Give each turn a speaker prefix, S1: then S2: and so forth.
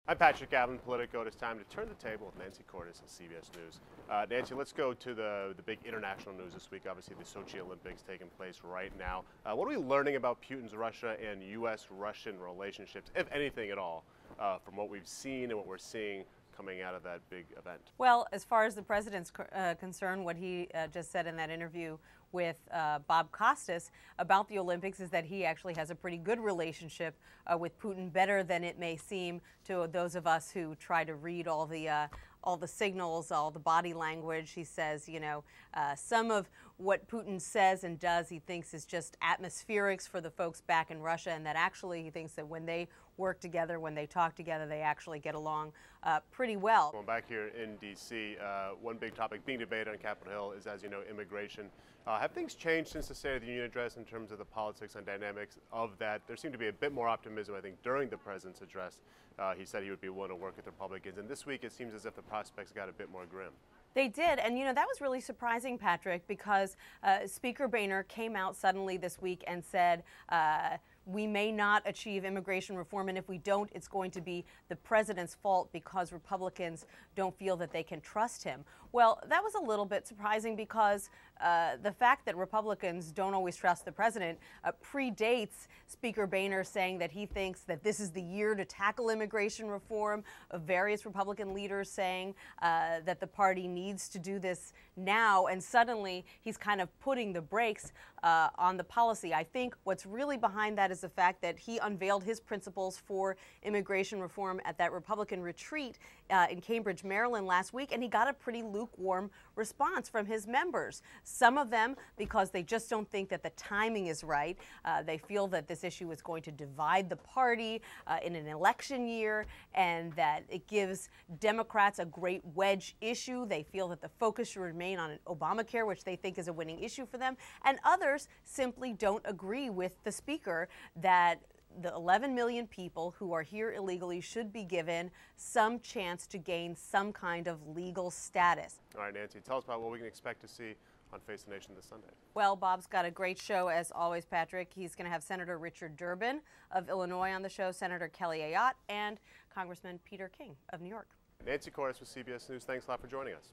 S1: I'm Patrick Gavin, Politico. It is time to turn the table with Nancy Cordes of CBS News. Nancy, let's go to the big international news this week. Obviously, the Sochi Olympics taking place right now. What are we learning about Putin's Russia and U.S.-Russian relationships, if anything at all, from what we've seen and what we're seeing coming out of that big event?
S2: Well, as far as the president's concerned, what he just said in that interview with Bob Costas about the Olympics is that he actually has a pretty good relationship with Putin, better than it may seem to those of us who try to read all the signals, all the body language. He says, you know, some of what Putin says and does, he thinks is just atmospherics for the folks back in Russia, and that actually he thinks that when they work together, when they talk together, they actually get along pretty well.
S1: Going back here in D.C., one big topic being debated on Capitol Hill is, as you know, immigration. Have things changed since the State of the Union address in terms of the politics and dynamics of that? There seemed to be a bit more optimism, I think, during the president's address. He said he would be willing to work with Republicans, and this week it seems as if the prospects got a bit more grim.
S2: They did, and you know, that was really surprising, Patrick, because Speaker Boehner came out suddenly this week and said, we may not achieve immigration reform, and if we don't, it's going to be the president's fault because Republicans don't feel that they can trust him. Well, that was a little bit surprising because the fact that Republicans don't always trust the president predates Speaker Boehner saying that he thinks that this is the year to tackle immigration reform, various Republican leaders saying that the party needs to do this now, and suddenly he's kind of putting the brakes on the policy. I think what's really behind that is the fact that he unveiled his principles for immigration reform at that Republican retreat in Cambridge, Maryland last week, and he got a pretty lukewarm response from his members. Some of them because they just don't think that the timing is right. They feel that this issue is going to divide the party in an election year, and that it gives Democrats a great wedge issue. They feel that the focus should remain on Obamacare, which they think is a winning issue for them, and others simply don't agree with the speaker that the 11 million people who are here illegally should be given some chance to gain some kind of legal status.
S1: All right, Nancy, tell us about what we can expect to see on Face the Nation this Sunday.
S2: Well, Bob's got a great show, as always, Patrick. He's going to have Senator Richard Durbin of Illinois on the show, Senator Kelly Ayotte, and Congressman Peter King of New York.
S1: Nancy Cordes with CBS News, thanks a lot for joining us.